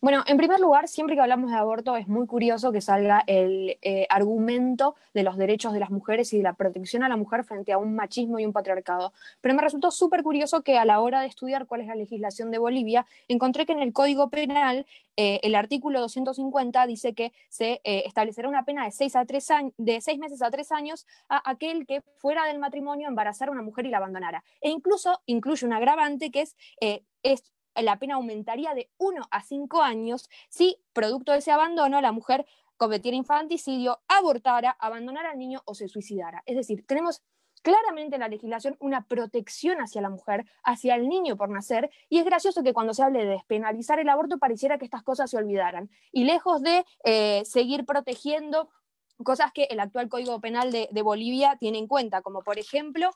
Bueno, en primer lugar, siempre que hablamos de aborto es muy curioso que salga el argumento de los derechos de las mujeres y de la protección a la mujer frente a un machismo y un patriarcado. Pero me resultó súper curioso que a la hora de estudiar cuál es la legislación de Bolivia, encontré que en el Código Penal el artículo 250 dice que se establecerá una pena de 6 meses a 3 años a aquel que fuera del matrimonio embarazara a una mujer y la abandonara. E incluso incluye un agravante que es la pena aumentaría de 1 a 5 años si, producto de ese abandono, la mujer cometiera infanticidio, abortara, abandonara al niño o se suicidara. Es decir, tenemos claramente en la legislación una protección hacia la mujer, hacia el niño por nacer, y es gracioso que cuando se hable de despenalizar el aborto pareciera que estas cosas se olvidaran. Y lejos de seguir protegiendo cosas que el actual Código Penal de Bolivia tiene en cuenta, como por ejemplo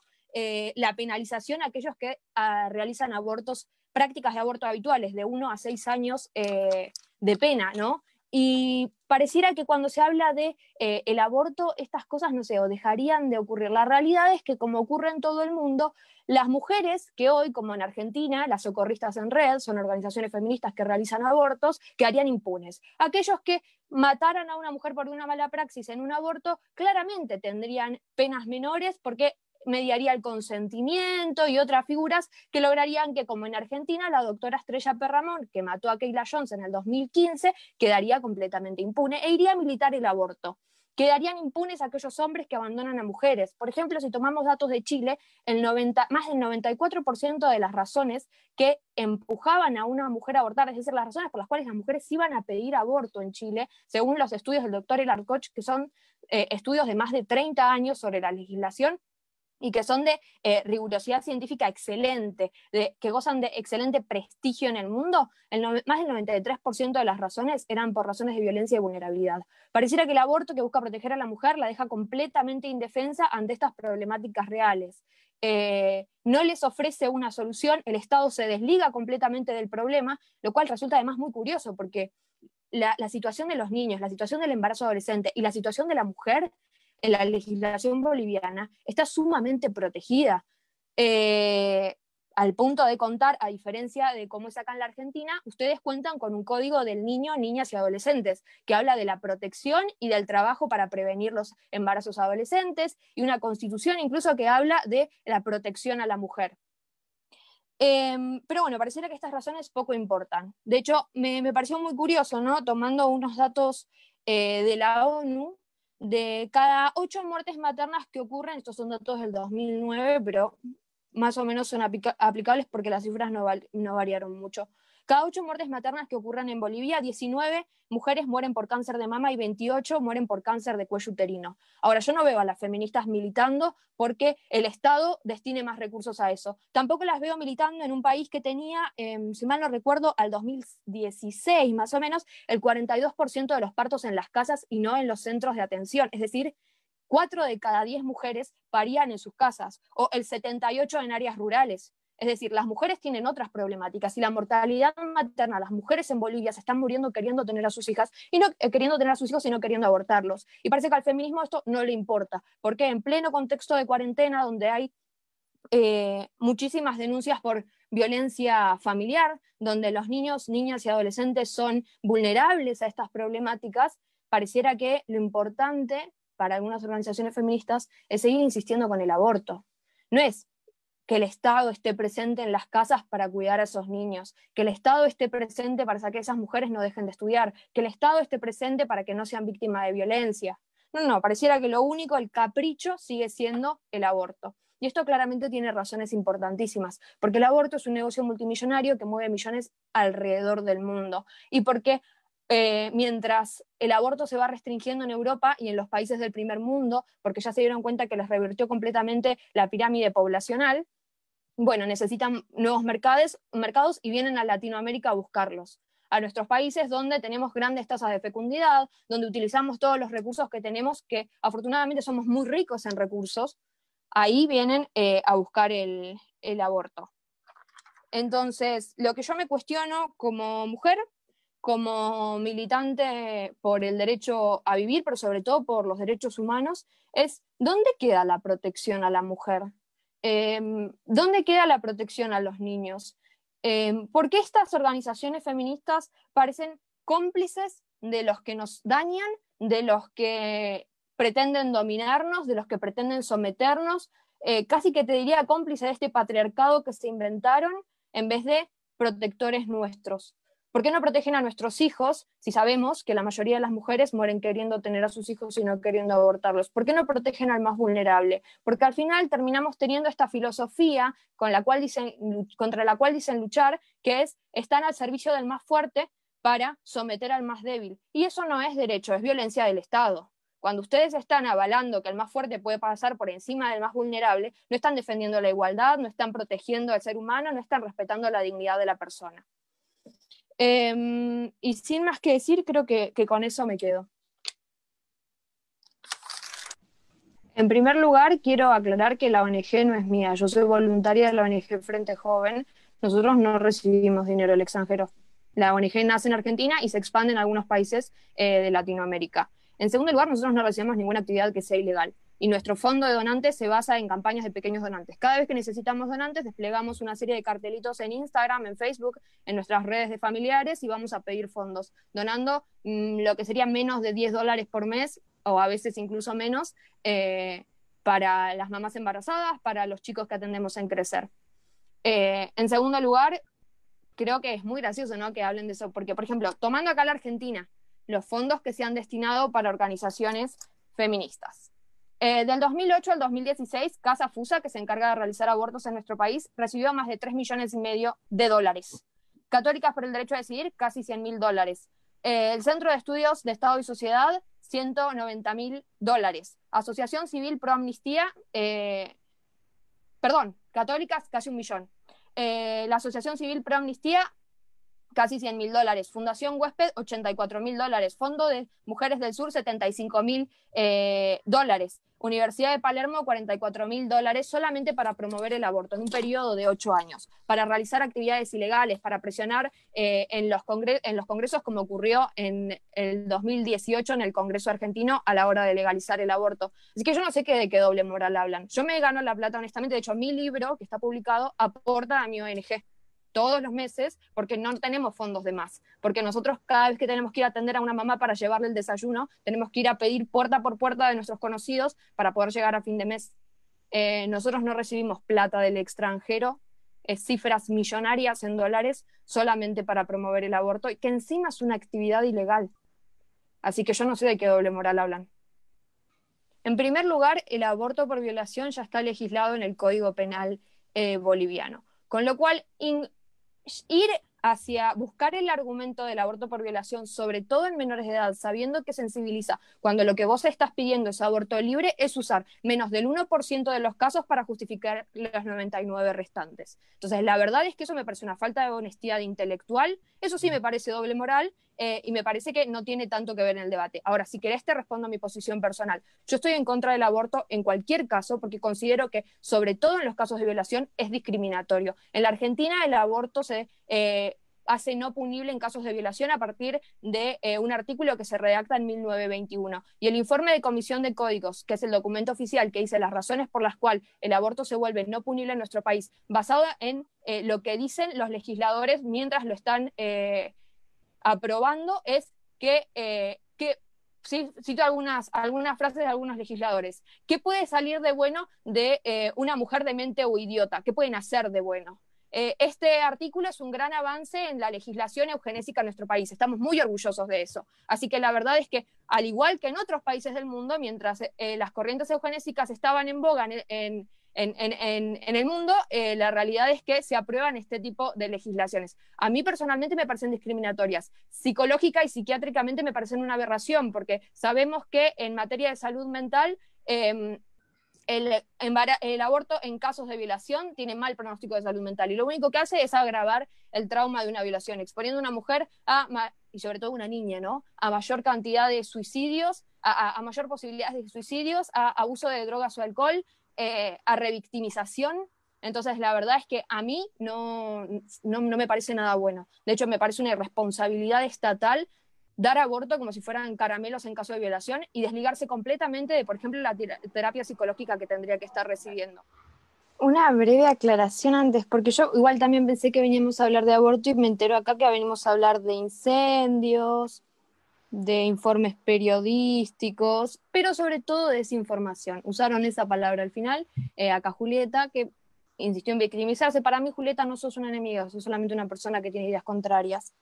la penalización a aquellos que realizan abortos, prácticas de aborto habituales, de 1 a 6 años de pena, ¿no? Y pareciera que cuando se habla de el aborto, estas cosas, no sé, o dejarían de ocurrir. La realidad es que, como ocurre en todo el mundo, las mujeres que hoy, como en Argentina, las socorristas en red, son organizaciones feministas que realizan abortos, quedarían impunes. Aquellos que mataran a una mujer por una mala praxis en un aborto, claramente tendrían penas menores porque mediaría el consentimiento y otras figuras que lograrían que, como en Argentina, la doctora Estrella Perramón, que mató a Keila Jones en el 2015, quedaría completamente impune e iría a militar el aborto. Quedarían impunes aquellos hombres que abandonan a mujeres. Por ejemplo, si tomamos datos de Chile, más del 94% de las razones que empujaban a una mujer a abortar, es decir, las razones por las cuales las mujeres iban a pedir aborto en Chile, según los estudios del doctor Elarcoch, que son estudios de más de 30 años sobre la legislación, y que son de rigurosidad científica excelente, que gozan de excelente prestigio en el mundo, más del 93% de las razones eran por razones de violencia y vulnerabilidad. Pareciera que el aborto, que busca proteger a la mujer, la deja completamente indefensa ante estas problemáticas reales. No les ofrece una solución, el Estado se desliga completamente del problema, lo cual resulta además muy curioso, porque la situación de los niños, la situación del embarazo adolescente y la situación de la mujer en la legislación boliviana está sumamente protegida, eh, al punto de contar, a diferencia de cómo es acá en la Argentina, ustedes cuentan con un código del niño, niñas y adolescentes que habla de la protección y del trabajo para prevenir los embarazos adolescentes, y una constitución incluso que habla de la protección a la mujer. Pero bueno, pareciera que estas razones poco importan. De hecho, me pareció muy curioso, ¿no? Tomando unos datos de la ONU, de cada 8 muertes maternas que ocurren, estos son datos del 2009, pero más o menos son aplicables porque las cifras no variaron mucho. Cada 8 muertes maternas que ocurren en Bolivia, 19 mujeres mueren por cáncer de mama y 28 mueren por cáncer de cuello uterino. Ahora, yo no veo a las feministas militando porque el Estado destine más recursos a eso. Tampoco las veo militando en un país que tenía, si mal no recuerdo, al 2016 más o menos, el 42% de los partos en las casas y no en los centros de atención. Es decir, 4 de cada 10 mujeres parían en sus casas, o el 78% en áreas rurales. Es decir, las mujeres tienen otras problemáticas y la mortalidad materna, las mujeres en Bolivia se están muriendo queriendo tener a sus hijas y no queriendo tener a sus hijos y no queriendo abortarlos. Y parece que al feminismo esto no le importa, porque en pleno contexto de cuarentena, donde hay muchísimas denuncias por violencia familiar, donde los niños, niñas y adolescentes son vulnerables a estas problemáticas, pareciera que lo importante para algunas organizaciones feministas es seguir insistiendo con el aborto. No es que el Estado esté presente en las casas para cuidar a esos niños, que el Estado esté presente para que esas mujeres no dejen de estudiar, que el Estado esté presente para que no sean víctimas de violencia. No, no, pareciera que lo único, el capricho, sigue siendo el aborto. Y esto claramente tiene razones importantísimas, porque el aborto es un negocio multimillonario que mueve millones alrededor del mundo, y porque mientras el aborto se va restringiendo en Europa y en los países del primer mundo, porque ya se dieron cuenta que les revirtió completamente la pirámide poblacional, bueno, necesitan nuevos mercados y vienen a Latinoamérica a buscarlos. A nuestros países donde tenemos grandes tasas de fecundidad, donde utilizamos todos los recursos que tenemos, que afortunadamente somos muy ricos en recursos, ahí vienen a buscar el aborto. Entonces, lo que yo me cuestiono como mujer, como militante por el derecho a vivir, pero sobre todo por los derechos humanos, es ¿dónde queda la protección a la mujer? ¿Dónde queda la protección a los niños? ¿Por qué estas organizaciones feministas parecen cómplices de los que nos dañan, de los que pretenden dominarnos, de los que pretenden someternos? Casi que te diría cómplices de este patriarcado que se inventaron en vez de protectores nuestros. ¿Por qué no protegen a nuestros hijos si sabemos que la mayoría de las mujeres mueren queriendo tener a sus hijos y no queriendo abortarlos? ¿Por qué no protegen al más vulnerable? Porque al final terminamos teniendo esta filosofía con la cual contra la cual dicen luchar, que es están al servicio del más fuerte para someter al más débil. Y eso no es derecho, es violencia del Estado. Cuando ustedes están avalando que el más fuerte puede pasar por encima del más vulnerable, no están defendiendo la igualdad, no están protegiendo al ser humano, no están respetando la dignidad de la persona. Y sin más que decir, creo que con eso me quedo. En primer lugar, quiero aclarar que la ONG no es mía. Yo soy voluntaria de la ONG Frente Joven. Nosotros no recibimos dinero del extranjero. La ONG nace en Argentina y se expande en algunos países de Latinoamérica. En segundo lugar, nosotros no recibimos ninguna actividad que sea ilegal. Y nuestro fondo de donantes se basa en campañas de pequeños donantes. Cada vez que necesitamos donantes, desplegamos una serie de cartelitos en Instagram, en Facebook, en nuestras redes de familiares y vamos a pedir fondos, donando lo que sería menos de $10 por mes o a veces incluso menos, para las mamás embarazadas, para los chicos que atendemos en Crecer. En segundo lugar, creo que es muy gracioso, ¿no?, que hablen de eso, porque, por ejemplo, tomando acá la Argentina, los fondos que se han destinado para organizaciones feministas. Del 2008 al 2016, Casa Fusa, que se encarga de realizar abortos en nuestro país, recibió más de $3,5 millones. Católicas por el Derecho a Decidir, casi $100,000. El Centro de Estudios de Estado y Sociedad, $190,000. Asociación Civil Pro Amnistía, Católicas, casi 1 millón. La Asociación Civil Pro Amnistía, casi $100,000. Fundación Huésped, $84,000. Fondo de Mujeres del Sur, $75,000. Universidad de Palermo, $44,000 solamente para promover el aborto en un periodo de 8 años, para realizar actividades ilegales, para presionar en los congresos, como ocurrió en el 2018 en el Congreso argentino a la hora de legalizar el aborto. Así que yo no sé de qué doble moral hablan. Yo me gano la plata, honestamente. De hecho, mi libro, que está publicado, aporta a mi ONG todos los meses, porque no tenemos fondos de más, porque nosotros cada vez que tenemos que ir a atender a una mamá para llevarle el desayuno, tenemos que ir a pedir puerta por puerta de nuestros conocidos para poder llegar a fin de mes. Nosotros no recibimos plata del extranjero, cifras millonarias en dólares, solamente para promover el aborto, y que encima es una actividad ilegal. Así que yo no sé de qué doble moral hablan. En primer lugar, el aborto por violación ya está legislado en el Código Penal boliviano, con lo cual ir hacia buscar el argumento del aborto por violación, sobre todo en menores de edad, sabiendo que sensibiliza, cuando lo que vos estás pidiendo es aborto libre, es usar menos del 1% de los casos para justificar los 99 restantes. Entonces, la verdad es que eso me parece una falta de honestidad intelectual, eso sí me parece doble moral, y me parece que no tiene tanto que ver en el debate. Ahora, si querés te respondo a mi posición personal. Yo estoy en contra del aborto en cualquier caso, porque considero que, sobre todo en los casos de violación, es discriminatorio. En la Argentina el aborto se hace no punible en casos de violación a partir de un artículo que se redacta en 1921. Y el informe de Comisión de Códigos, que es el documento oficial que dice las razones por las cuales el aborto se vuelve no punible en nuestro país, basado en lo que dicen los legisladores mientras lo están aprobando, es que sí, cito algunas frases de algunos legisladores. ¿Qué puede salir de bueno de una mujer demente o idiota? ¿Qué pueden hacer de bueno? Este artículo es un gran avance en la legislación eugenésica en nuestro país. Estamos muy orgullosos de eso. Así que la verdad es que, al igual que en otros países del mundo, mientras las corrientes eugenésicas estaban en boga en el mundo, la realidad es que se aprueban este tipo de legislaciones. A mí personalmente me parecen discriminatorias. Psicológica y psiquiátricamente me parecen una aberración, porque sabemos que en materia de salud mental el aborto en casos de violación tiene mal pronóstico de salud mental, y lo único que hace es agravar el trauma de una violación, exponiendo a una mujer y sobre todo una niña, ¿no?, a mayor cantidad de suicidios, a mayor posibilidad de suicidios, a abuso de drogas o alcohol, a revictimización. Entonces, la verdad es que a mí no me parece nada bueno. De hecho, me parece una irresponsabilidad estatal dar aborto como si fueran caramelos en caso de violación y desligarse completamente de, por ejemplo, la terapia psicológica que tendría que estar recibiendo. Una breve aclaración antes, porque yo igual también pensé que veníamos a hablar de aborto y me entero acá que venimos a hablar de incendios, de informes periodísticos, pero sobre todo de desinformación. Usaron esa palabra al final, acá Julieta, que insistió en victimizarse. Para mí, Julieta, no sos una enemiga, sos solamente una persona que tiene ideas contrarias.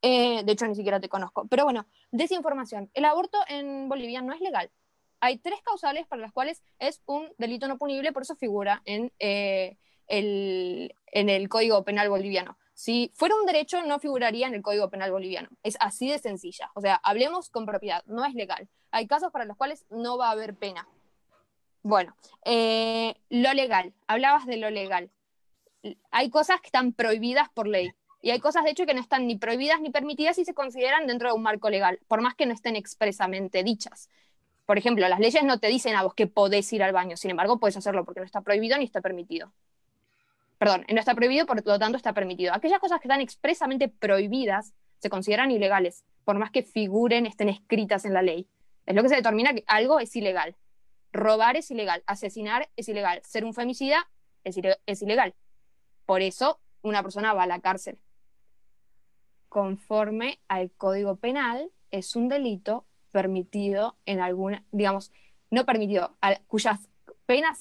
De hecho, ni siquiera te conozco. Pero bueno, desinformación. El aborto en Bolivia no es legal. Hay 3 causales para las cuales es un delito no punible, por eso figura en el Código Penal boliviano. Si fuera un derecho, no figuraría en el Código Penal boliviano. Es así de sencilla. O sea, hablemos con propiedad, no es legal. Hay casos para los cuales no va a haber pena. Bueno, lo legal. Hablabas de lo legal. Hay cosas que están prohibidas por ley. Y hay cosas, de hecho, que no están ni prohibidas ni permitidas y se consideran dentro de un marco legal, por más que no estén expresamente dichas. Por ejemplo, las leyes no te dicen a vos que podés ir al baño, sin embargo, puedes hacerlo porque no está prohibido ni está permitido. Perdón, no está prohibido, por lo tanto está permitido. Aquellas cosas que están expresamente prohibidas se consideran ilegales, por más que figuren, estén escritas en la ley. Es lo que se determina que algo es ilegal. Robar es ilegal, asesinar es ilegal, ser un femicida es ilegal. Por eso una persona va a la cárcel. Conforme al Código Penal, es un delito permitido en alguna, digamos, no permitido, cuyas penas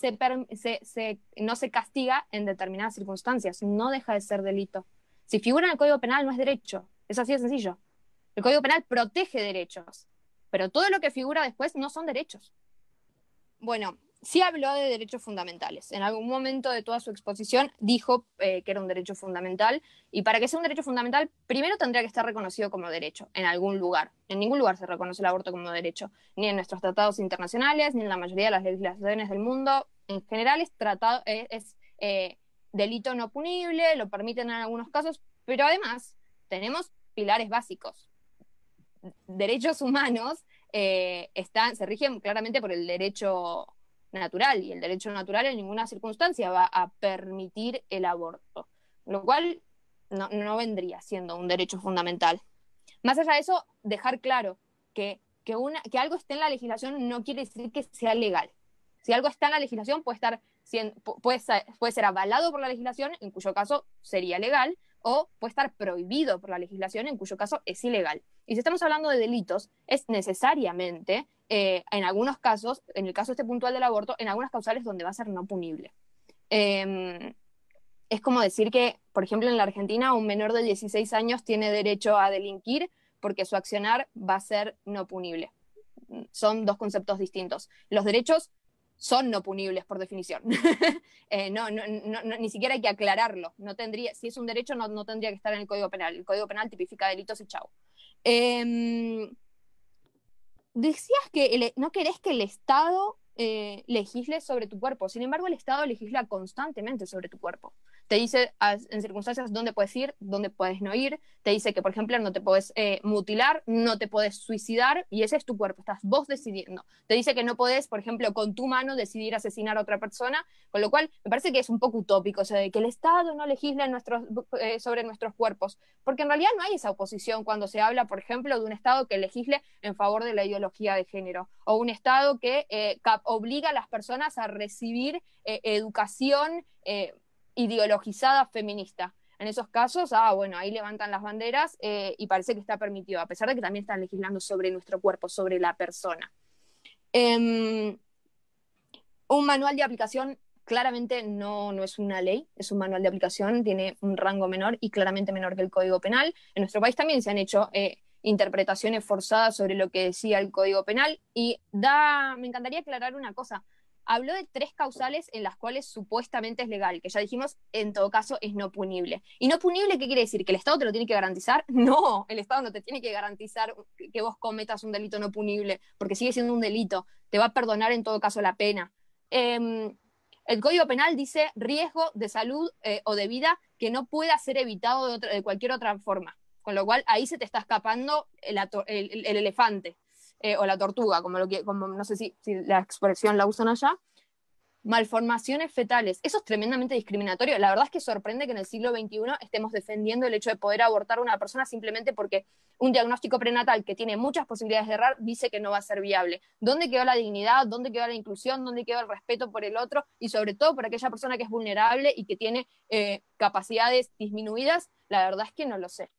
no se castiga en determinadas circunstancias, no deja de ser delito. Si figura en el Código Penal no es derecho, es así de sencillo. El Código Penal protege derechos, pero todo lo que figura después no son derechos. Bueno, sí habló de derechos fundamentales. En algún momento de toda su exposición dijo que era un derecho fundamental y para que sea un derecho fundamental, primero tendría que estar reconocido como derecho en algún lugar. En ningún lugar se reconoce el aborto como derecho, ni en nuestros tratados internacionales, ni en la mayoría de las legislaciones del mundo. En general es delito no punible, lo permiten en algunos casos, pero además tenemos pilares básicos. Derechos humanos se rigen claramente por el derecho natural y el derecho natural en ninguna circunstancia va a permitir el aborto, lo cual no vendría siendo un derecho fundamental. Más allá de eso, dejar claro que algo esté en la legislación no quiere decir que sea legal. Si algo está en la legislación puede ser avalado por la legislación, en cuyo caso sería legal, o puede estar prohibido por la legislación, en cuyo caso es ilegal. Y si estamos hablando de delitos, es necesariamente, en algunos casos, en el caso este puntual del aborto, en algunas causales donde va a ser no punible. Es como decir que, por ejemplo, en la Argentina, un menor de 16 años tiene derecho a delinquir porque su accionar va a ser no punible. Son 2 conceptos distintos. Los derechos son no punibles por definición. Ni siquiera hay que aclararlo. Si es un derecho, no tendría que estar en el Código Penal. El Código Penal tipifica delitos y chau. Decías que no querés que el Estado legisle sobre tu cuerpo. Sin embargo, el Estado legisla constantemente sobre tu cuerpo. Te dice en circunstancias dónde puedes ir, dónde puedes no ir. Te dice que, por ejemplo, no te puedes mutilar, no te puedes suicidar, y ese es tu cuerpo, estás vos decidiendo. Te dice que no podés, por ejemplo, con tu mano decidir asesinar a otra persona, con lo cual me parece que es un poco utópico, o sea, de que el Estado no legisla sobre nuestros cuerpos, porque en realidad no hay esa oposición cuando se habla, por ejemplo, de un Estado que legisle en favor de la ideología de género, o un Estado que obliga a las personas a recibir educación ideologizada feminista. En esos casos, bueno, ahí levantan las banderas y parece que está permitido, a pesar de que también están legislando sobre nuestro cuerpo, sobre la persona. Un manual de aplicación claramente no es una ley, es un manual de aplicación, tiene un rango menor y claramente menor que el Código Penal. En nuestro país también se han hecho interpretaciones forzadas sobre lo que decía el Código Penal y me encantaría aclarar una cosa. Habló de 3 causales en las cuales supuestamente es legal, que ya dijimos, en todo caso es no punible. ¿Y no punible qué quiere decir? ¿Que el Estado te lo tiene que garantizar? No, el Estado no te tiene que garantizar que vos cometas un delito no punible, porque sigue siendo un delito. Te va a perdonar en todo caso la pena. El Código Penal dice riesgo de salud o de vida que no pueda ser evitado de cualquier otra forma. Con lo cual ahí se te está escapando el elefante o la tortuga, como no sé si la expresión la usan allá. malformaciones fetales. Eso es tremendamente discriminatorio. La verdad es que sorprende que en el siglo XXI estemos defendiendo el hecho de poder abortar a una persona simplemente porque un diagnóstico prenatal que tiene muchas posibilidades de errar dice que no va a ser viable. ¿Dónde quedó la dignidad? ¿Dónde quedó la inclusión? ¿Dónde quedó el respeto por el otro? Y sobre todo por aquella persona que es vulnerable y que tiene capacidades disminuidas. La verdad es que no lo sé.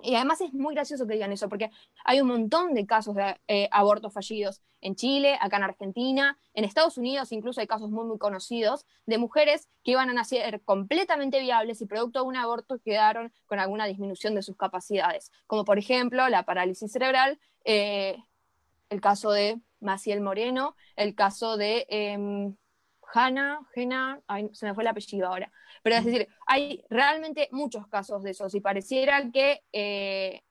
Y además es muy gracioso que digan eso, porque hay un montón de casos de abortos fallidos en Chile, acá en Argentina, en Estados Unidos incluso hay casos muy, muy conocidos de mujeres que iban a nacer completamente viables y producto de un aborto quedaron con alguna disminución de sus capacidades, como por ejemplo la parálisis cerebral, el caso de Maciel Moreno, el caso de Jena, ay, se me fue el apellido ahora. Pero es decir, hay realmente muchos casos de esos y pareciera que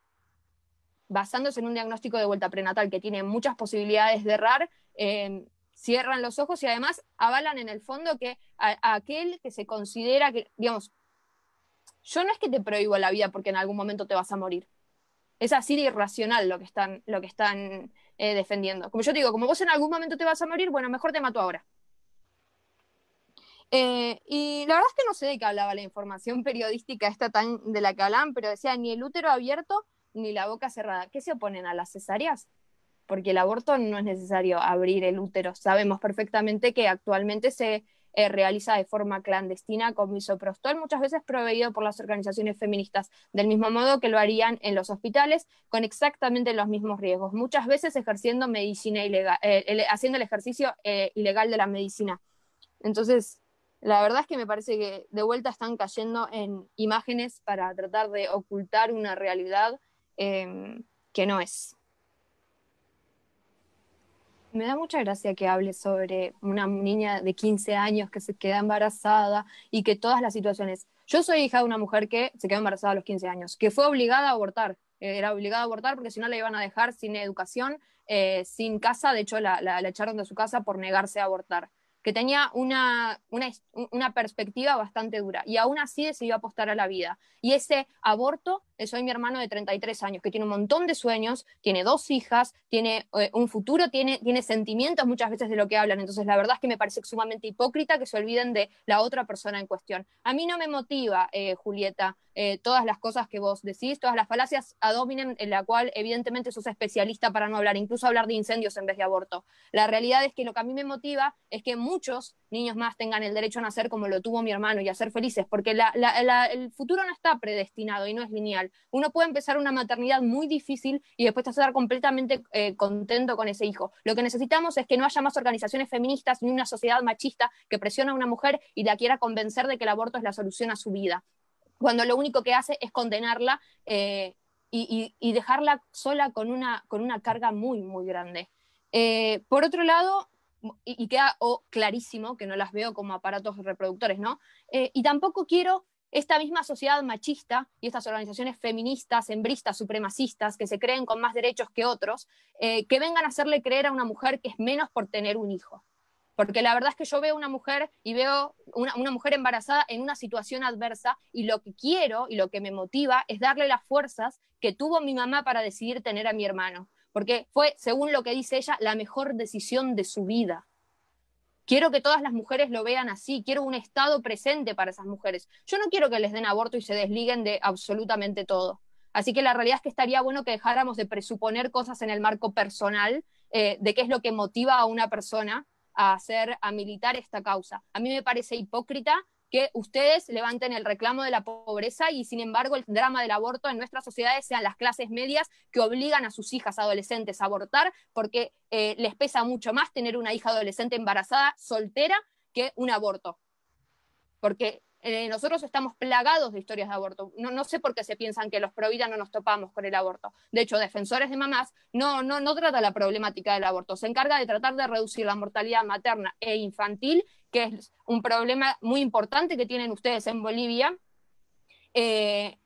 basándose en un diagnóstico de vuelta prenatal que tiene muchas posibilidades de errar, cierran los ojos y además avalan en el fondo que a aquel que se considera que, digamos, yo no es que te prohíbo la vida porque en algún momento te vas a morir. Es así de irracional lo que están defendiendo. Como yo te digo, como vos en algún momento te vas a morir, bueno, mejor te mato ahora. Y la verdad es que no sé de qué hablaba la información periodística esta tan de la que hablaban, pero decía ni el útero abierto ni la boca cerrada. ¿Qué se oponen a las cesáreas? Porque el aborto no es necesario abrir el útero. Sabemos perfectamente que actualmente se realiza de forma clandestina con misoprostol, muchas veces proveído por las organizaciones feministas, del mismo modo que lo harían en los hospitales, con exactamente los mismos riesgos, muchas veces ejerciendo medicina ilegal, haciendo el ejercicio ilegal de la medicina. Entonces, la verdad es que me parece que de vuelta están cayendo en imágenes para tratar de ocultar una realidad que no es. Me da mucha gracia que hable sobre una niña de 15 años que se queda embarazada y que todas las situaciones. Yo soy hija de una mujer que se quedó embarazada a los 15 años, que fue obligada a abortar. Era obligada a abortar porque si no la iban a dejar sin educación, sin casa. De hecho, la echaron de su casa por negarse a abortar. Que tenía una perspectiva bastante dura y aún así decidió apostar a la vida. Y ese aborto, soy mi hermano de 33 años, que tiene un montón de sueños, tiene 2 hijas, tiene un futuro, tiene sentimientos muchas veces de lo que hablan. Entonces, la verdad es que me parece sumamente hipócrita que se olviden de la otra persona en cuestión. A mí no me motiva, Julieta, todas las cosas que vos decís, todas las falacias ad hominem en la cual evidentemente sos especialista para no hablar, incluso hablar de incendios en vez de aborto. La realidad es que lo que a mí me motiva es que muchos niños más tengan el derecho a nacer como lo tuvo mi hermano y a ser felices, porque el futuro no está predestinado y no es lineal. Uno puede empezar una maternidad muy difícil y después estar completamente contento con ese hijo. Lo que necesitamos es que no haya más organizaciones feministas ni una sociedad machista que presione a una mujer y la quiera convencer de que el aborto es la solución a su vida, cuando lo único que hace es condenarla y dejarla sola con una carga muy, muy grande. Por otro lado, y queda clarísimo que no las veo como aparatos reproductores, ¿no? Y tampoco quiero esta misma sociedad machista y estas organizaciones feministas, hembristas, supremacistas, que se creen con más derechos que otros, que vengan a hacerle creer a una mujer que es menos por tener un hijo. Porque la verdad es que yo veo una mujer y veo una mujer embarazada en una situación adversa y lo que quiero y lo que me motiva es darle las fuerzas que tuvo mi mamá para decidir tener a mi hermano. Porque fue, según lo que dice ella, la mejor decisión de su vida. Quiero que todas las mujeres lo vean así, quiero un Estado presente para esas mujeres. Yo no quiero que les den aborto y se desliguen de absolutamente todo. Así que la realidad es que estaría bueno que dejáramos de presuponer cosas en el marco personal, de qué es lo que motiva a una persona a militar esta causa. A mí me parece hipócrita que ustedes levanten el reclamo de la pobreza y sin embargo el drama del aborto en nuestras sociedades sean las clases medias que obligan a sus hijas adolescentes a abortar porque les pesa mucho más tener una hija adolescente embarazada, soltera, que un aborto. Porque nosotros estamos plagados de historias de aborto. No sé por qué se piensan que los pro vida no nos topamos con el aborto. De hecho, Defensores de Mamás no trata la problemática del aborto. Se encarga de tratar de reducir la mortalidad materna e infantil, que es un problema muy importante que tienen ustedes en Bolivia,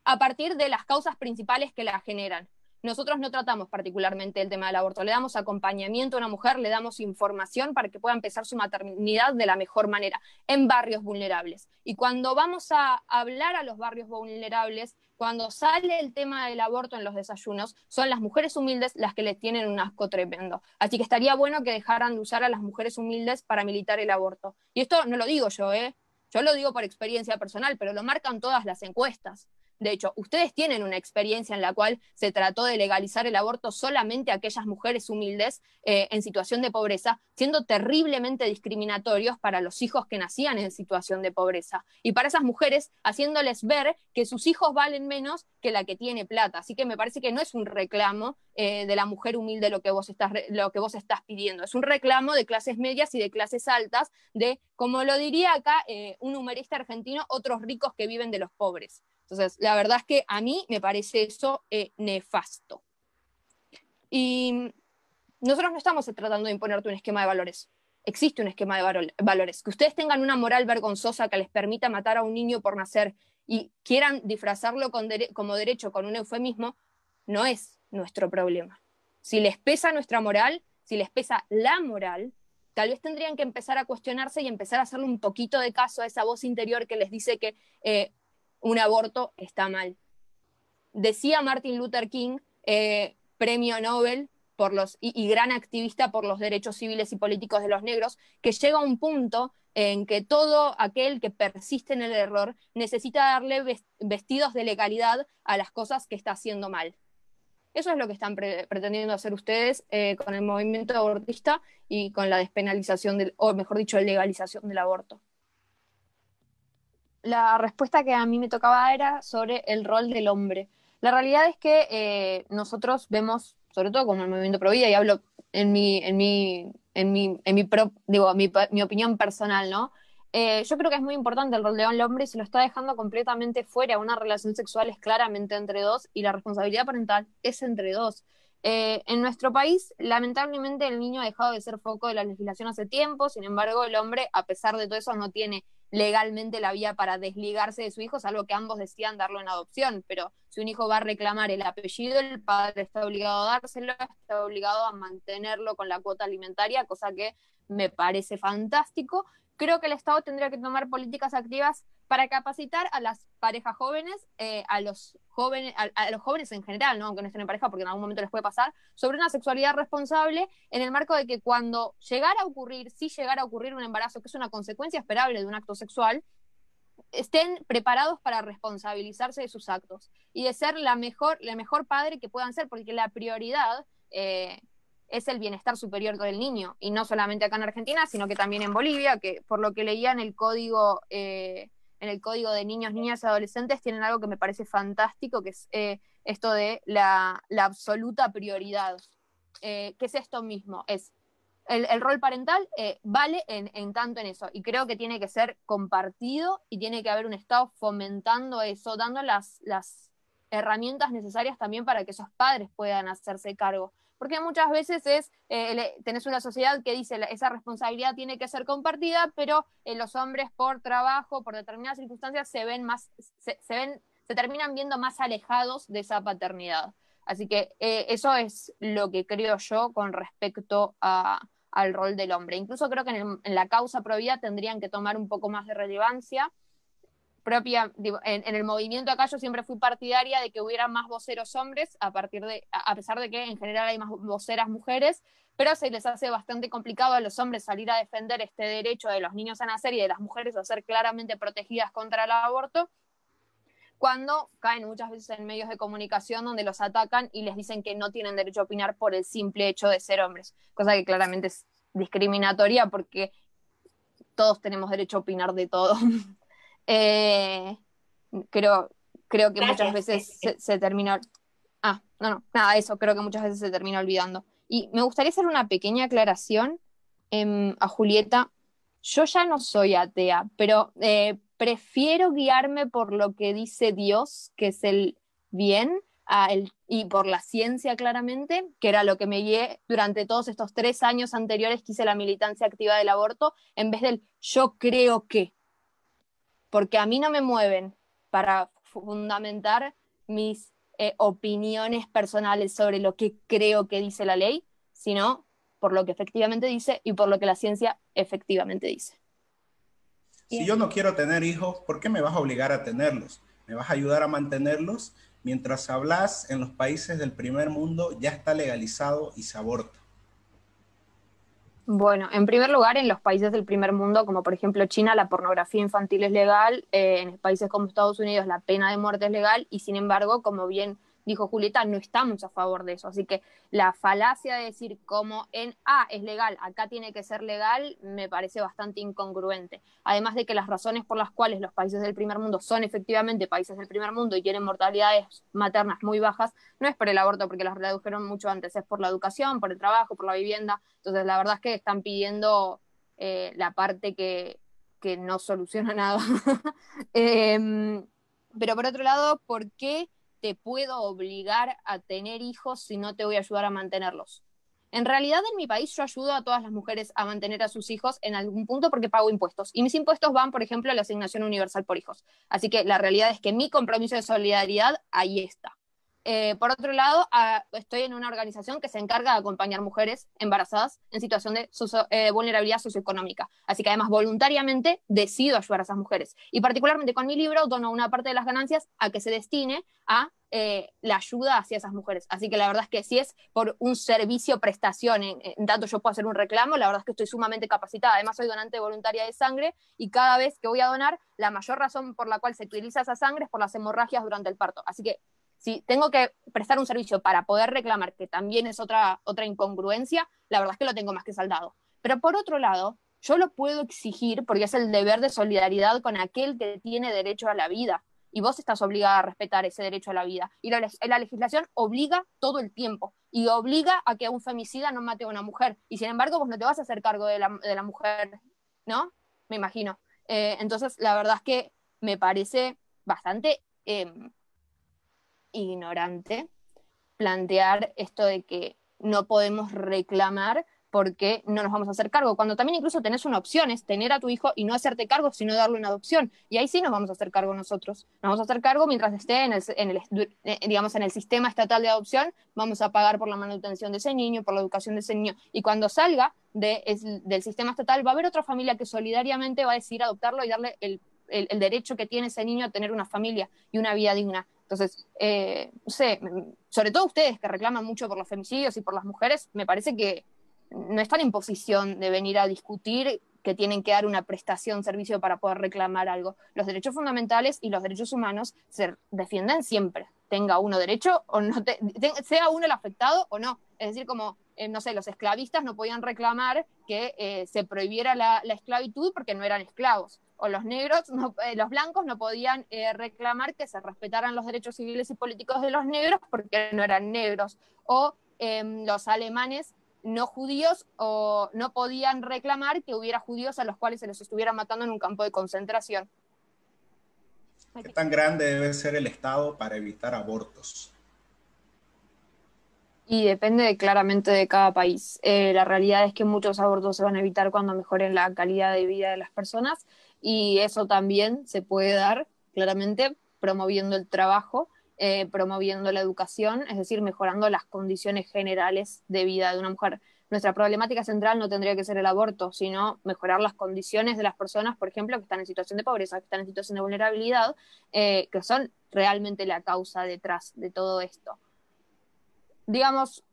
a partir de las causas principales que la generan. Nosotros no tratamos particularmente el tema del aborto, le damos acompañamiento a una mujer, le damos información para que pueda empezar su maternidad de la mejor manera, en barrios vulnerables. Y cuando vamos a hablar a los barrios vulnerables, cuando sale el tema del aborto en los desayunos, son las mujeres humildes las que les tienen un asco tremendo. Así que estaría bueno que dejaran de usar a las mujeres humildes para militar el aborto. Y esto no lo digo yo, ¿eh? Yo lo digo por experiencia personal, pero lo marcan todas las encuestas. De hecho, ustedes tienen una experiencia en la cual se trató de legalizar el aborto solamente a aquellas mujeres humildes en situación de pobreza, siendo terriblemente discriminatorios para los hijos que nacían en situación de pobreza. Y para esas mujeres, haciéndoles ver que sus hijos valen menos que la que tiene plata. Así que me parece que no es un reclamo de la mujer humilde lo que vos estás pidiendo. Es un reclamo de clases medias y de clases altas, de, como lo diría acá un humorista argentino, otros ricos que viven de los pobres. Entonces, la verdad es que a mí me parece eso nefasto. Y nosotros no estamos tratando de imponerte un esquema de valores. Existe un esquema de valores. Que ustedes tengan una moral vergonzosa que les permita matar a un niño por nacer y quieran disfrazarlo como derecho con un eufemismo, no es nuestro problema. Si les pesa nuestra moral, si les pesa la moral, tal vez tendrían que empezar a cuestionarse y empezar a hacerle un poquito de caso a esa voz interior que les dice que un aborto está mal. Decía Martin Luther King, premio Nobel y gran activista por los derechos civiles y políticos de los negros, que llega a un punto en que todo aquel que persiste en el error necesita darle vestidos de legalidad a las cosas que está haciendo mal. Eso es lo que están pretendiendo hacer ustedes con el movimiento abortista y con la despenalización, o mejor dicho, legalización del aborto. La respuesta que a mí me tocaba era sobre el rol del hombre. La realidad es que nosotros vemos, sobre todo como el movimiento pro vida, y hablo mi opinión personal, ¿no? Yo creo que es muy importante el rol del hombre y se lo está dejando completamente fuera. Una relación sexual es claramente entre dos y la responsabilidad parental es entre dos. En nuestro país, lamentablemente, el niño ha dejado de ser foco de la legislación hace tiempo, sin embargo, el hombre, a pesar de todo eso, no tiene legalmente la vía para desligarse de su hijo, salvo que ambos decidan darlo en adopción, pero si un hijo va a reclamar el apellido, el padre está obligado a dárselo, está obligado a mantenerlo con la cuota alimentaria, cosa que me parece fantástico. Creo que el Estado tendría que tomar políticas activas para capacitar a las parejas jóvenes, a los jóvenes en general, ¿no? Aunque no estén en pareja, porque en algún momento les puede pasar, sobre una sexualidad responsable, en el marco de que cuando llegara a ocurrir, si llegara a ocurrir un embarazo, que es una consecuencia esperable de un acto sexual, estén preparados para responsabilizarse de sus actos y de ser la mejor padre que puedan ser, porque la prioridad es el bienestar superior del niño, y no solamente acá en Argentina, sino que también en Bolivia, que por lo que leía en el código de niños, niñas y adolescentes, tienen algo que me parece fantástico, que es esto de la absoluta prioridad. ¿Qué es esto mismo? Es el rol parental vale en tanto en eso, y creo que tiene que ser compartido y tiene que haber un Estado fomentando eso, dando las herramientas necesarias también para que esos padres puedan hacerse cargo. Porque muchas veces tenés una sociedad que dice esa responsabilidad tiene que ser compartida, pero los hombres por trabajo, por determinadas circunstancias, se terminan viendo más alejados de esa paternidad. Así que eso es lo que creo yo con respecto al rol del hombre. Incluso creo que en la causa pro vida tendrían que tomar un poco más de relevancia propia. En el movimiento acá yo siempre fui partidaria de que hubiera más voceros hombres, a pesar de que en general hay más voceras mujeres, pero se les hace bastante complicado a los hombres salir a defender este derecho de los niños a nacer y de las mujeres a ser claramente protegidas contra el aborto, cuando caen muchas veces en medios de comunicación donde los atacan y les dicen que no tienen derecho a opinar por el simple hecho de ser hombres, cosa que claramente es discriminatoria, porque todos tenemos derecho a opinar de todo. Creo que Gracias. muchas veces se termina... nada, eso, creo que muchas veces se termina olvidando. Y me gustaría hacer una pequeña aclaración a Julieta. Yo ya no soy atea, pero prefiero guiarme por lo que dice Dios, que es el bien, y por la ciencia claramente, que era lo que me guié durante todos estos 3 años anteriores que hice la militancia activa del aborto, en vez del yo creo que, porque a mí no me mueven para fundamentar mis opiniones personales sobre lo que creo que dice la ley, sino por lo que efectivamente dice y por lo que la ciencia efectivamente dice. Si yo no quiero tener hijos, ¿por qué me vas a obligar a tenerlos? ¿Me vas a ayudar a mantenerlos? Mientras hablas, en los países del primer mundo ya está legalizado y se aborta. Bueno, en primer lugar, en los países del primer mundo, como por ejemplo China, la pornografía infantil es legal, en países como Estados Unidos la pena de muerte es legal, y sin embargo, como bien dijo Julieta, no estamos a favor de eso. Así que la falacia de decir como en es legal, acá tiene que ser legal, me parece bastante incongruente. Además de que las razones por las cuales los países del primer mundo son efectivamente países del primer mundo y tienen mortalidades maternas muy bajas, no es por el aborto, porque las redujeron mucho antes, es por la educación, por el trabajo, por la vivienda. Entonces, la verdad es que están pidiendo la parte que no soluciona nada. Pero por otro lado, ¿por qué te puedo obligar a tener hijos si no te voy a ayudar a mantenerlos? En realidad, en mi país yo ayudo a todas las mujeres a mantener a sus hijos en algún punto porque pago impuestos. Y mis impuestos van, por ejemplo, a la asignación universal por hijos. Así que la realidad es que mi compromiso de solidaridad ahí está. Por otro lado, estoy en una organización que se encarga de acompañar mujeres embarazadas en situación de vulnerabilidad socioeconómica. Así que además voluntariamente decido ayudar a esas mujeres. Y particularmente con mi libro dono una parte de las ganancias a que se destine a la ayuda hacia esas mujeres. Así que la verdad es que si es por un servicio, prestación, en tanto yo puedo hacer un reclamo, la verdad es que estoy sumamente capacitada. Además soy donante voluntaria de sangre y cada vez que voy a donar, la mayor razón por la cual se utiliza esa sangre es por las hemorragias durante el parto. Así que si tengo que prestar un servicio para poder reclamar, que también es otra incongruencia, la verdad es que lo tengo más que saldado. Pero por otro lado, yo lo puedo exigir porque es el deber de solidaridad con aquel que tiene derecho a la vida. Y vos estás obligada a respetar ese derecho a la vida. Y la legislación obliga todo el tiempo. Y obliga a que un femicida no mate a una mujer. Y sin embargo, vos no te vas a hacer cargo de la mujer, ¿no? Me imagino. Entonces, la verdad es que me parece bastante ignorante plantear esto de que no podemos reclamar porque no nos vamos a hacer cargo, cuando también incluso tenés una opción, es tener a tu hijo y no hacerte cargo, sino darle una adopción, y ahí sí nos vamos a hacer cargo nosotros, nos vamos a hacer cargo mientras esté digamos, en el sistema estatal de adopción, vamos a pagar por la manutención de ese niño, por la educación de ese niño, y cuando salga del sistema estatal va a haber otra familia que solidariamente va a decidir adoptarlo y darle el derecho que tiene ese niño a tener una familia y una vida digna. Entonces, no sé, sobre todo ustedes que reclaman mucho por los femicidios y por las mujeres, me parece que no están en posición de venir a discutir que tienen que dar una prestación, servicio para poder reclamar algo. Los derechos fundamentales y los derechos humanos se defienden siempre, tenga uno derecho o no, sea uno el afectado o no. Es decir, como, no sé, los esclavistas no podían reclamar que se prohibiera la esclavitud porque no eran esclavos. O los negros, los blancos no podían reclamar que se respetaran los derechos civiles y políticos de los negros porque no eran negros. O los alemanes no judíos o no podían reclamar que hubiera judíos a los cuales se los estuviera matando en un campo de concentración. ¿Qué tan grande debe ser el Estado para evitar abortos? Y depende claramente de cada país. La realidad es que muchos abortos se van a evitar cuando mejoren la calidad de vida de las personas y eso también se puede dar claramente promoviendo el trabajo, promoviendo la educación, es decir, mejorando las condiciones generales de vida de una mujer. Nuestra problemática central no tendría que ser el aborto, sino mejorar las condiciones de las personas, por ejemplo, que están en situación de pobreza, que están en situación de vulnerabilidad, que son realmente la causa detrás de todo esto. Digamos,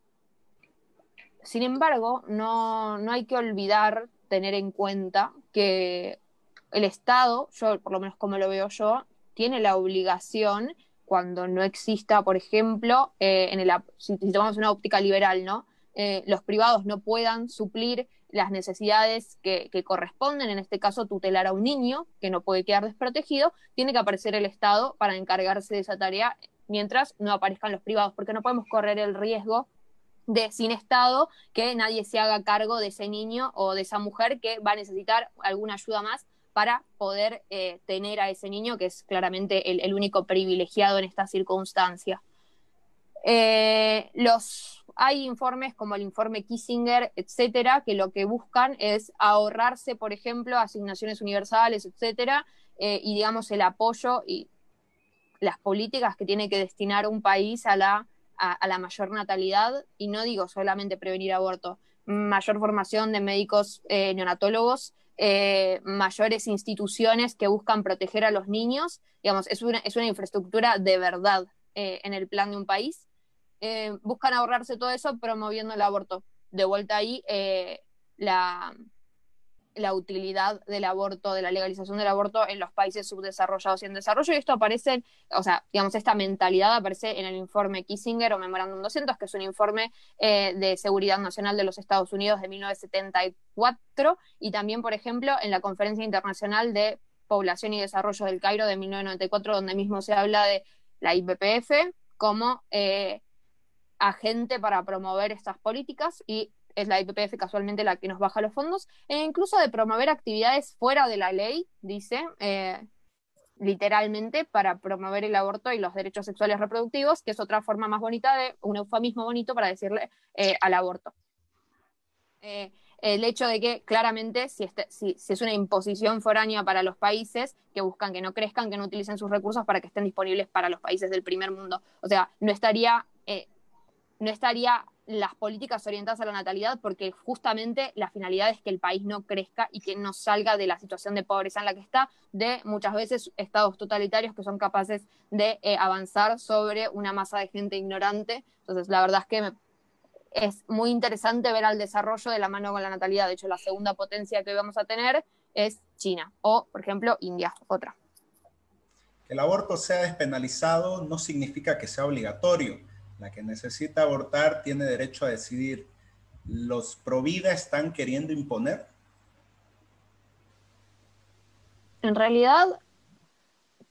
sin embargo, no hay que olvidar tener en cuenta que el Estado, yo por lo menos como lo veo yo, tiene la obligación, cuando no exista, por ejemplo, si tomamos una óptica liberal, ¿no? Los privados no puedan suplir las necesidades que corresponden, en este caso tutelar a un niño que no puede quedar desprotegido, tiene que aparecer el Estado para encargarse de esa tarea mientras no aparezcan los privados, porque no podemos correr el riesgo de sin Estado que nadie se haga cargo de ese niño o de esa mujer que va a necesitar alguna ayuda más para poder tener a ese niño, que es claramente el único privilegiado en esta circunstancia. Hay informes como el informe Kissinger, etcétera, que lo que buscan es ahorrarse, por ejemplo, asignaciones universales, etcétera, y digamos el apoyo y las políticas que tiene que destinar un país a la mayor natalidad, y no digo solamente prevenir aborto, mayor formación de médicos neonatólogos, mayores instituciones que buscan proteger a los niños. Digamos, es una infraestructura de verdad en el plan de un país. Buscan ahorrarse todo eso promoviendo el aborto. De vuelta ahí, la, la utilidad del aborto, de la legalización del aborto en los países subdesarrollados y en desarrollo, y esto aparece, o sea, digamos, esta mentalidad aparece en el informe Kissinger o Memorándum 200, que es un informe de seguridad nacional de los Estados Unidos de 1974, y también, por ejemplo, en la Conferencia Internacional de Población y Desarrollo del Cairo de 1994, donde mismo se habla de la IPPF como agente para promover estas políticas, y es la IPPF casualmente la que nos baja los fondos, e incluso de promover actividades fuera de la ley, dice, literalmente, para promover el aborto y los derechos sexuales reproductivos, que es otra forma más bonita, de un eufemismo bonito para decirle al aborto. El hecho de que claramente si es una imposición foránea para los países que buscan que no crezcan, que no utilicen sus recursos para que estén disponibles para los países del primer mundo. O sea, no estaría las políticas orientadas a la natalidad, porque justamente la finalidad es que el país no crezca y que no salga de la situación de pobreza en la que está, de muchas veces estados totalitarios que son capaces de avanzar sobre una masa de gente ignorante. Entonces, la verdad es que es muy interesante ver al desarrollo de la mano con la natalidad. De hecho, la segunda potencia que vamos a tener es China, o, por ejemplo, India, otra. Que el aborto sea despenalizado no significa que sea obligatorio. La que necesita abortar tiene derecho a decidir. ¿Los pro vida están queriendo imponer? En realidad,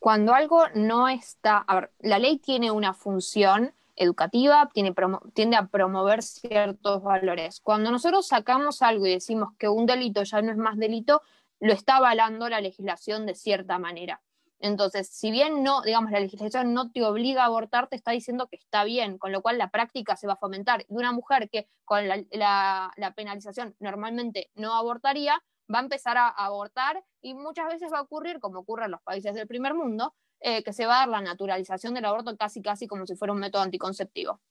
cuando algo no está... A ver, la ley tiene una función educativa, tiende a promover ciertos valores. Cuando nosotros sacamos algo y decimos que un delito ya no es más delito, lo está avalando la legislación de cierta manera. Entonces, si bien no, digamos, la legislación no te obliga a abortar, te está diciendo que está bien, con lo cual la práctica se va a fomentar. Y una mujer que con la penalización normalmente no abortaría, va a empezar a abortar, y muchas veces va a ocurrir, como ocurre en los países del primer mundo, que se va a dar la naturalización del aborto casi como si fuera un método anticonceptivo.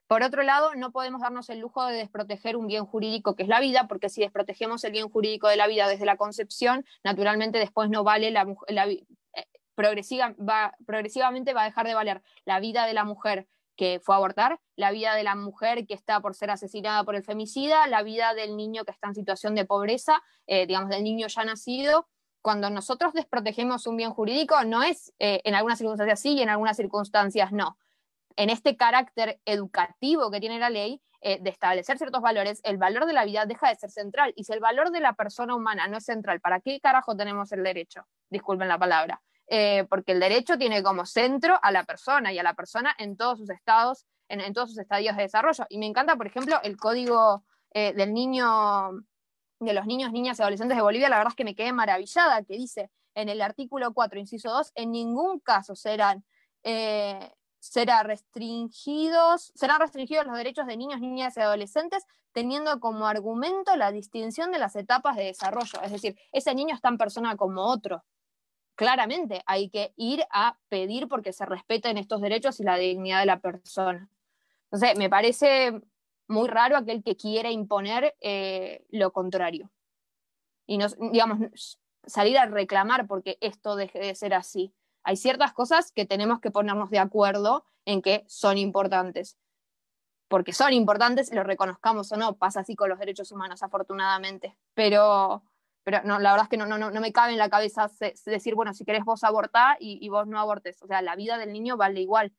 Por otro lado, no podemos darnos el lujo de desproteger un bien jurídico que es la vida, porque si desprotegemos el bien jurídico de la vida desde la concepción, naturalmente después no vale progresivamente va a dejar de valer la vida de la mujer que fue a abortar, la vida de la mujer que está por ser asesinada por el femicida, la vida del niño que está en situación de pobreza, digamos, del niño ya nacido. Cuando nosotros desprotegemos un bien jurídico, no es en algunas circunstancias sí y en algunas circunstancias no. En este carácter educativo que tiene la ley, de establecer ciertos valores, el valor de la vida deja de ser central. Y si el valor de la persona humana no es central, ¿para qué carajo tenemos el derecho? Disculpen la palabra. Porque el derecho tiene como centro a la persona, y a la persona en todos sus estados, en todos sus estadios de desarrollo. Y me encanta, por ejemplo, el código del niño, de los niños, niñas y adolescentes de Bolivia. La verdad es que me quedé maravillada, que dice en el artículo 4, inciso 2, en ningún caso serán restringidos los derechos de niños, niñas y adolescentes, teniendo como argumento la distinción de las etapas de desarrollo. Es decir, ese niño es tan persona como otro. Claramente hay que ir a pedir porque se respeten estos derechos y la dignidad de la persona. Entonces, me parece muy raro aquel que quiera imponer lo contrario. Y no, digamos, salir a reclamar porque esto deje de ser así. Hay ciertas cosas que tenemos que ponernos de acuerdo en que son importantes. Porque son importantes, lo reconozcamos o no, pasa así con los derechos humanos, afortunadamente. Pero no, la verdad es que no me cabe en la cabeza decir, bueno, si querés vos abortar y vos no abortes. O sea, la vida del niño vale igual.